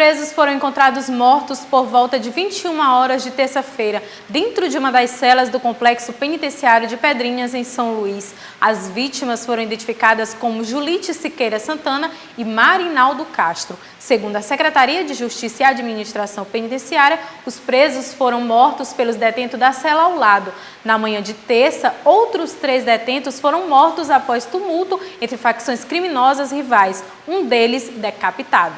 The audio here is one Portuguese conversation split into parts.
presos foram encontrados mortos por volta de 21 horas de terça-feira, dentro de uma das celas do complexo penitenciário de Pedrinhas, em São Luís. As vítimas foram identificadas como Julite Siqueira Santana e Marinaldo Castro. Segundo a Secretaria de Justiça e Administração Penitenciária, os presos foram mortos pelos detentos da cela ao lado. Na manhã de terça, outros 3 detentos foram mortos após tumulto entre facções criminosas rivais, um deles decapitado.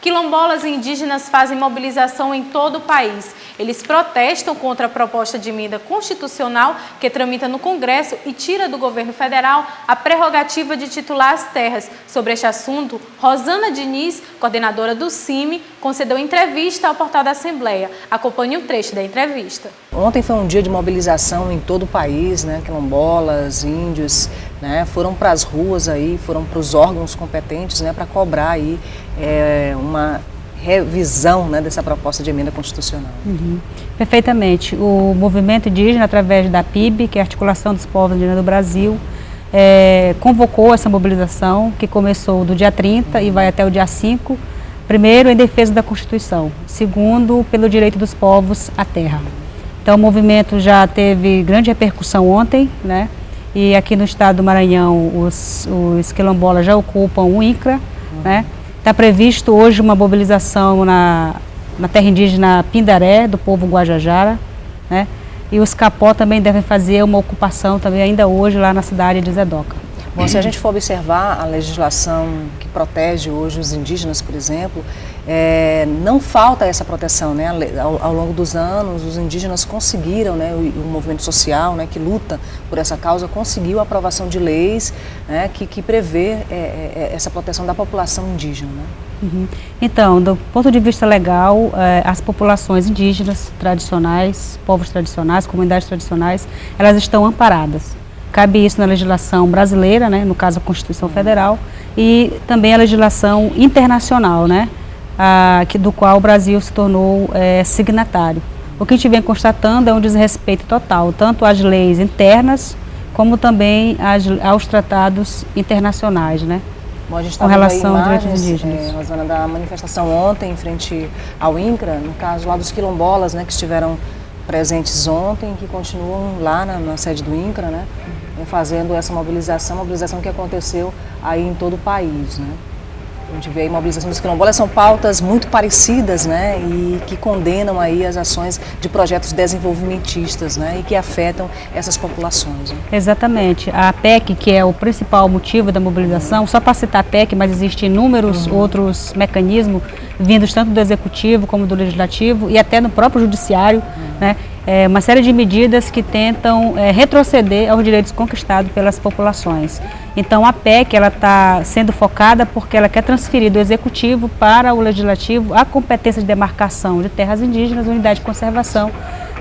Quilombolas e indígenas fazem mobilização em todo o país. Eles protestam contra a proposta de emenda constitucional que tramita no Congresso e tira do governo federal a prerrogativa de titular as terras. Sobre este assunto, Rosana Diniz, coordenadora do CIMI, concedeu entrevista ao portal da Assembleia. Acompanhe um trecho da entrevista. Ontem foi um dia de mobilização em todo o país, né? Quilombolas, índios, né? Foram para as ruas aí, foram para os órgãos competentes, né? Para cobrar aí uma revisão, né, dessa proposta de emenda constitucional. Perfeitamente. O movimento indígena, através da PIB, que é a Articulação dos Povos Indígenas do Brasil, convocou essa mobilização que começou do dia 30 e vai até o dia 5, primeiro em defesa da Constituição, segundo pelo direito dos povos à terra. Então o movimento já teve grande repercussão ontem, né? E aqui no estado do Maranhão os quilombolas já ocupam o INCRA, né? Está previsto hoje uma mobilização na terra indígena Pindaré, do povo Guajajara, né? E os Capó também devem fazer uma ocupação também ainda hoje lá na cidade de Zedoca. Bom, se a gente for observar a legislação que protege hoje os indígenas, por exemplo, não falta essa proteção, né? Ao longo dos anos, os indígenas conseguiram, né, o movimento social, né, que luta por essa causa, conseguiu a aprovação de leis, né, que prevê essa proteção da população indígena, né? Então, do ponto de vista legal, as populações indígenas tradicionais, povos tradicionais, comunidades tradicionais, elas estão amparadas. Cabe isso na legislação brasileira, né, no caso a Constituição Federal, e também a legislação internacional, né, do qual o Brasil se tornou signatário. O que a gente vem constatando é um desrespeito total, tanto às leis internas, como também aos tratados internacionais, né? Bom, a gente com relação aos direitos indígenas. Rosana, da manifestação ontem em frente ao INCRA, no caso lá dos quilombolas, né, que estiveram presentes ontem, que continuam lá na sede do INCRA, né, fazendo essa mobilização que aconteceu aí em todo o país, né. A gente vê aí a mobilização dos quilombolas, são pautas muito parecidas, né, e que condenam aí as ações de projetos desenvolvimentistas, né, e que afetam essas populações, né. Exatamente. A PEC, que é o principal motivo da mobilização, só para citar a PEC, mas existem inúmeros outros mecanismos vindos tanto do Executivo como do Legislativo e até no próprio Judiciário, né, uma série de medidas que tentam retroceder aos direitos conquistados pelas populações. Então a PEC ela está sendo focada porque ela quer transferir do Executivo para o Legislativo a competência de demarcação de terras indígenas, unidade de conservação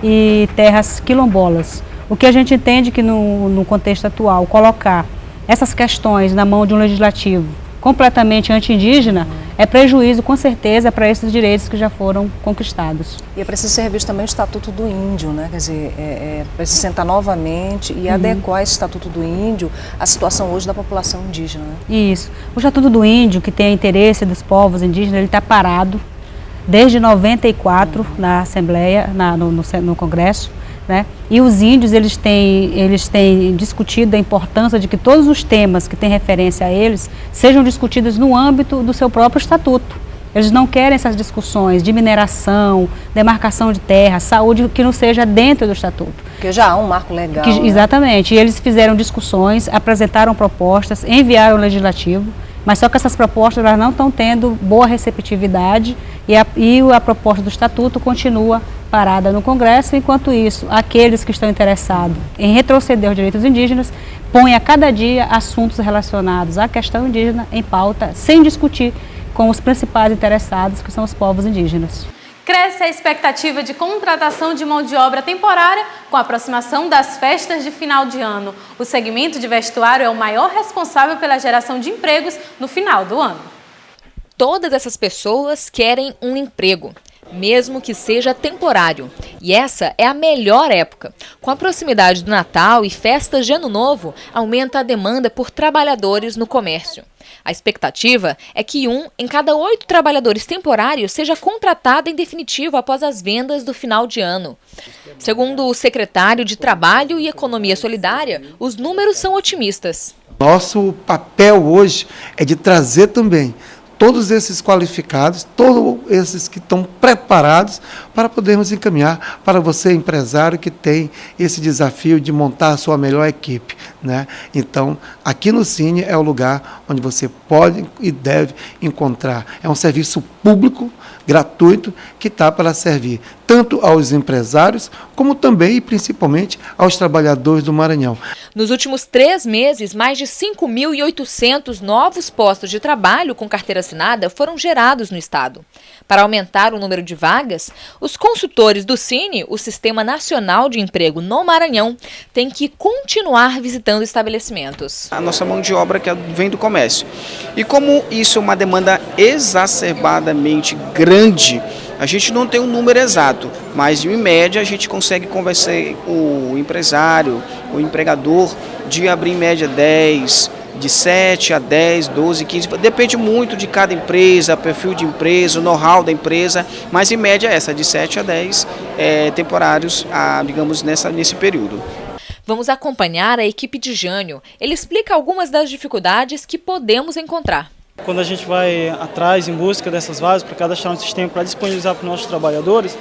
e terras quilombolas. O que a gente entende que no contexto atual, colocar essas questões na mão de um Legislativo completamente anti-indígena é prejuízo, com certeza, para esses direitos que já foram conquistados. E é preciso ser revisto também o Estatuto do Índio, né? Quer dizer, precisa sentar novamente e adequar esse Estatuto do Índio à situação hoje da população indígena, né? Isso. O Estatuto do Índio, que tem interesse dos povos indígenas, ele está parado desde 94 na Assembleia, no Congresso, né? E os índios eles têm discutido a importância de que todos os temas que têm referência a eles sejam discutidos no âmbito do seu próprio estatuto. Eles não querem essas discussões de mineração, demarcação de terra, saúde, que não seja dentro do estatuto. Porque já há um marco legal. Né? Exatamente. E eles fizeram discussões, apresentaram propostas, enviaram ao Legislativo, mas só que essas propostas elas não estão tendo boa receptividade e a proposta do Estatuto continua parada no Congresso. Enquanto isso, aqueles que estão interessados em retroceder os direitos indígenas põem a cada dia assuntos relacionados à questão indígena em pauta, sem discutir com os principais interessados, que são os povos indígenas. Cresce a expectativa de contratação de mão de obra temporária com a aproximação das festas de final de ano. O segmento de vestuário é o maior responsável pela geração de empregos no final do ano. Todas essas pessoas querem um emprego. mesmo que seja temporário. E essa é a melhor época. Com a proximidade do Natal e festas de Ano Novo, aumenta a demanda por trabalhadores no comércio. A expectativa é que 1 em cada 8 trabalhadores temporários seja contratado em definitivo após as vendas do final de ano. Segundo o secretário de Trabalho e Economia Solidária, os números são otimistas. Nosso papel hoje é de trazer também todos esses qualificados, todos esses que estão preparados para podermos encaminhar para você, empresário, que tem esse desafio de montar a sua melhor equipe, né? Então, aqui no Cine é o lugar onde você pode e deve encontrar. É um serviço público, gratuito, que está para servir tanto aos empresários, como também e principalmente aos trabalhadores do Maranhão. Nos últimos 3 meses, mais de 5.800 novos postos de trabalho com carteira assinada foram gerados no estado. Para aumentar o número de vagas, os consultores do Cine, o Sistema Nacional de Emprego no Maranhão, têm que continuar visitando estabelecimentos. A nossa mão de obra que vem do comércio. E como isso é uma demanda exacerbadamente grande, a gente não tem um número exato, mas em média a gente consegue conversar com o empresário, o empregador, de abrir em média 10, de 7 a 10, 12, 15, depende muito de cada empresa, perfil de empresa, o know-how da empresa, mas em média essa, de 7 a 10 temporários, digamos, nesse período. Vamos acompanhar a equipe de Jânio. Ele explica algumas das dificuldades que podemos encontrar. Quando a gente vai atrás, em busca dessas vagas, para cadastrar um sistema para disponibilizar para os nossos trabalhadores,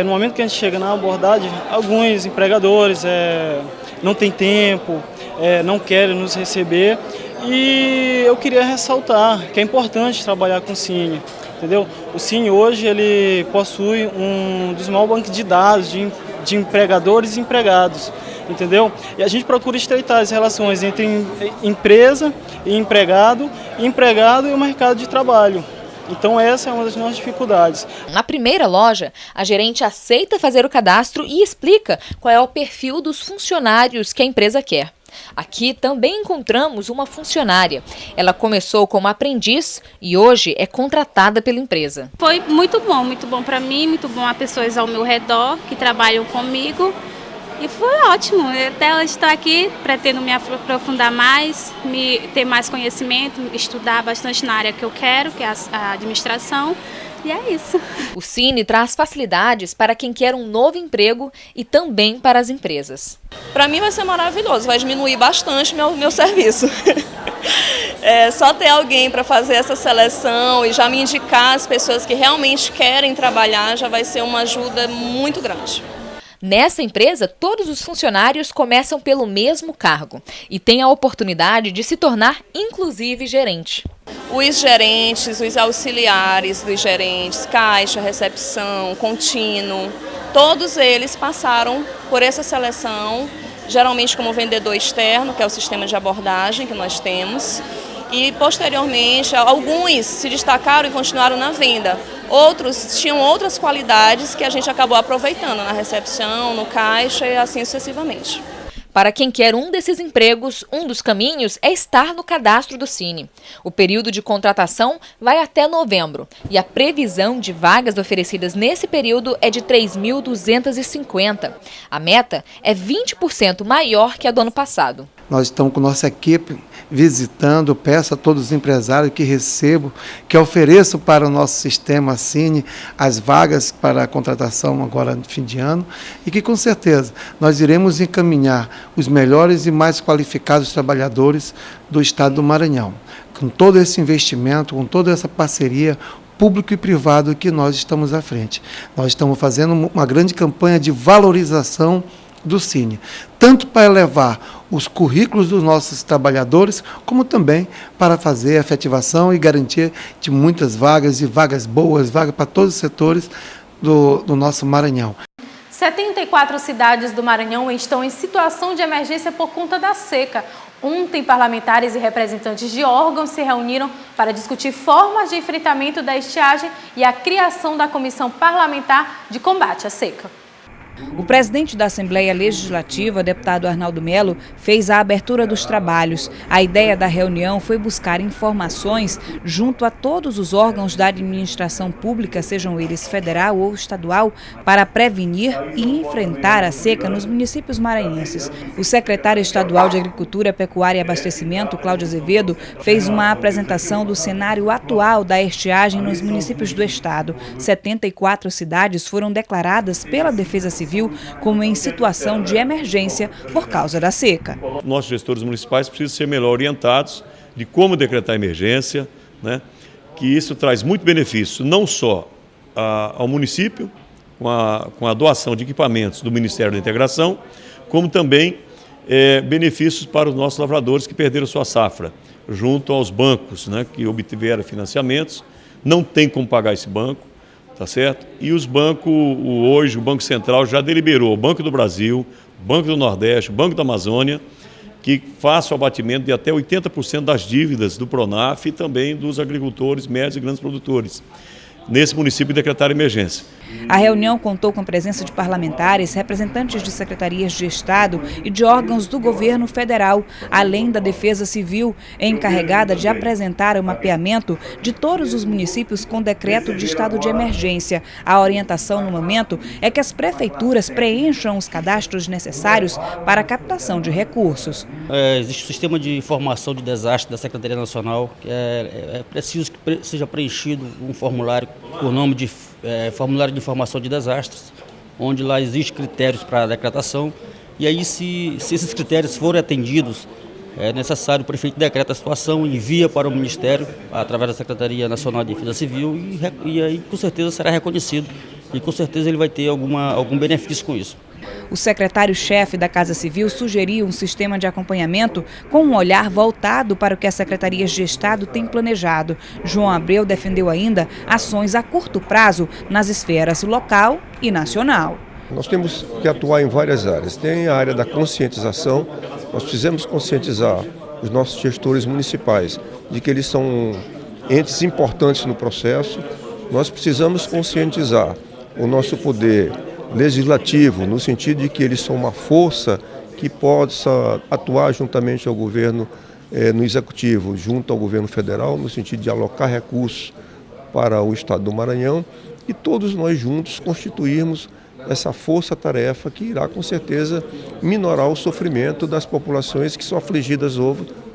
no momento que a gente chega na abordagem, alguns empregadores não têm tempo, não querem nos receber, e eu queria ressaltar que é importante trabalhar com o Cine, entendeu? O Cine hoje ele possui um dos maiores bancos de dados de empregadores e empregados, entendeu? E a gente procura estreitar as relações entre empresa e empregado e o mercado de trabalho. Então essa é uma das nossas dificuldades. Na primeira loja, a gerente aceita fazer o cadastro e explica qual é o perfil dos funcionários que a empresa quer. Aqui também encontramos uma funcionária. Ela começou como aprendiz e hoje é contratada pela empresa. Foi muito bom para mim, muito bom a pessoas ao meu redor que trabalham comigo. E foi ótimo, até hoje estou aqui, pretendo me aprofundar mais, ter mais conhecimento, estudar bastante na área que eu quero, que é a administração, e é isso. O Cine traz facilidades para quem quer um novo emprego e também para as empresas. Para mim vai ser maravilhoso, vai diminuir bastante meu serviço. Só ter alguém para fazer essa seleção e já me indicar as pessoas que realmente querem trabalhar já vai ser uma ajuda muito grande. Nessa empresa, todos os funcionários começam pelo mesmo cargo e têm a oportunidade de se tornar, inclusive, gerente. Os gerentes, os auxiliares dos gerentes, caixa, recepção, contínuo, todos eles passaram por essa seleção, geralmente como vendedor externo, que é o sistema de abordagem que nós temos. E, posteriormente, alguns se destacaram e continuaram na venda. Outros tinham outras qualidades que a gente acabou aproveitando na recepção, no caixa e assim sucessivamente. Para quem quer um desses empregos, um dos caminhos é estar no cadastro do Cine. O período de contratação vai até novembro e a previsão de vagas oferecidas nesse período é de 3.250. A meta é 20% maior que a do ano passado. Nós estamos com nossa equipe visitando, peço a todos os empresários que recebam, que ofereçam para o nosso sistema Cine as vagas para a contratação agora no fim de ano e que com certeza nós iremos encaminhar os melhores e mais qualificados trabalhadores do estado do Maranhão. Com todo esse investimento, com toda essa parceria público e privado que nós estamos à frente. Nós estamos fazendo uma grande campanha de valorização do Cine, tanto para elevar os currículos dos nossos trabalhadores, como também para fazer a efetivação e garantia de muitas vagas e vagas boas, vagas para todos os setores do nosso Maranhão. 74 cidades do Maranhão estão em situação de emergência por conta da seca. Ontem, parlamentares e representantes de órgãos se reuniram para discutir formas de enfrentamento da estiagem e a criação da Comissão Parlamentar de Combate à Seca. O presidente da Assembleia Legislativa, deputado Arnaldo Melo, fez a abertura dos trabalhos. A ideia da reunião foi buscar informações junto a todos os órgãos da administração pública, sejam eles federal ou estadual, para prevenir e enfrentar a seca nos municípios maranhenses. O secretário estadual de Agricultura, Pecuária e Abastecimento, Cláudio Azevedo, fez uma apresentação do cenário atual da estiagem nos municípios do estado. 74 cidades foram declaradas pela Defesa Civil como em situação de emergência por causa da seca. Nossos gestores municipais precisam ser melhor orientados de como decretar emergência, né? Que isso traz muito benefício, não só ao município, com a doação de equipamentos do Ministério da Integração, como também benefícios para os nossos lavradores que perderam sua safra, junto aos bancos, né, que obtiveram financiamentos, não tem como pagar esse banco. Tá certo? E os bancos, hoje o Banco Central já deliberou, o Banco do Brasil, o Banco do Nordeste, o Banco da Amazônia, que faça o abatimento de até 80% das dívidas do Pronaf e também dos agricultores, médios e grandes produtores. Nesse município decretar emergência. A reunião contou com a presença de parlamentares, representantes de secretarias de Estado e de órgãos do governo federal, além da Defesa Civil, encarregada de apresentar o mapeamento de todos os municípios com decreto de estado de emergência. A orientação no momento é que as prefeituras preencham os cadastros necessários para a captação de recursos. Existe um sistema de informação de desastre da Secretaria Nacional, que é preciso que seja preenchido um formulário por nome de formulário de informação de desastres, onde lá existem critérios para a decretação, e aí se esses critérios forem atendidos, é necessário o prefeito decreta a situação, envia para o Ministério, através da Secretaria Nacional de Defesa Civil, e aí com certeza será reconhecido, e com certeza ele vai ter algum benefício com isso. O secretário-chefe da Casa Civil sugeriu um sistema de acompanhamento com um olhar voltado para o que as secretarias de Estado têm planejado. João Abreu defendeu ainda ações a curto prazo nas esferas local e nacional. Nós temos que atuar em várias áreas. Tem a área da conscientização, nós precisamos conscientizar os nossos gestores municipais de que eles são entes importantes no processo. Nós precisamos conscientizar o nosso poder legislativo, no sentido de que eles são uma força que possa atuar juntamente ao governo, no executivo, junto ao governo federal, no sentido de alocar recursos para o estado do Maranhão e todos nós juntos constituirmos essa força-tarefa que irá com certeza minorar o sofrimento das populações que são afligidas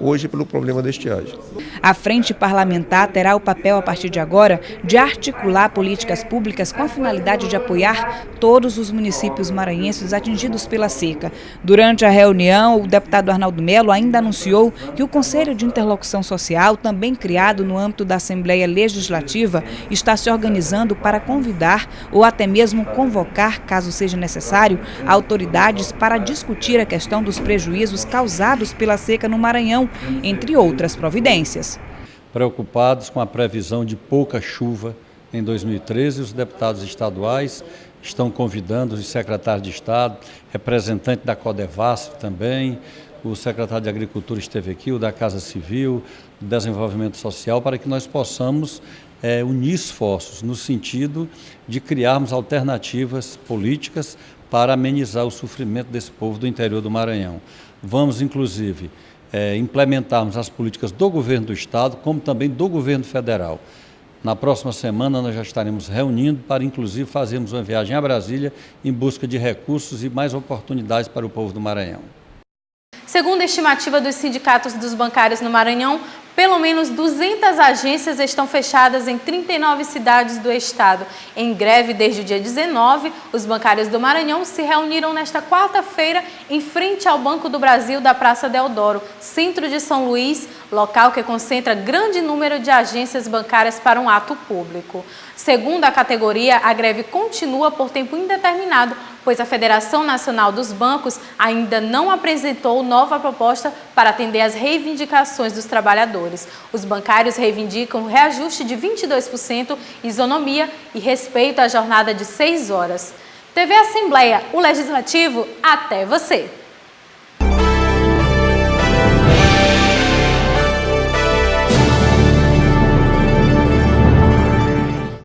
hoje pelo problema da estiagem. A Frente Parlamentar terá o papel, a partir de agora, de articular políticas públicas com a finalidade de apoiar todos os municípios maranhenses atingidos pela seca. Durante a reunião, o deputado Arnaldo Melo ainda anunciou que o Conselho de Interlocução Social, também criado no âmbito da Assembleia Legislativa, está se organizando para convidar ou até mesmo convocar, caso seja necessário, autoridades para discutir a questão dos prejuízos causados pela seca no Maranhão, entre outras providências. Preocupados com a previsão de pouca chuva em 2013, os deputados estaduais estão convidando os secretários de Estado, representante da Codevasf também, o secretário de Agricultura esteve aqui, o da Casa Civil, do Desenvolvimento Social, para que nós possamos unir esforços no sentido de criarmos alternativas políticas para amenizar o sofrimento desse povo do interior do Maranhão. Vamos, inclusive, implementarmos as políticas do governo do Estado, como também do governo federal. Na próxima semana nós já estaremos reunindo para, inclusive, fazermos uma viagem a Brasília em busca de recursos e mais oportunidades para o povo do Maranhão. Segundo a estimativa dos sindicatos dos bancários no Maranhão, pelo menos 200 agências estão fechadas em 39 cidades do estado. Em greve desde o dia 19, os bancários do Maranhão se reuniram nesta quarta-feira em frente ao Banco do Brasil da Praça Deodoro, centro de São Luís, local que concentra grande número de agências bancárias para um ato público. Segundo a categoria, a greve continua por tempo indeterminado, pois a Federação Nacional dos Bancos ainda não apresentou nova proposta para atender às reivindicações dos trabalhadores. Os bancários reivindicam reajuste de 22%, isonomia e respeito à jornada de 6 horas. TV Assembleia, o Legislativo, até você!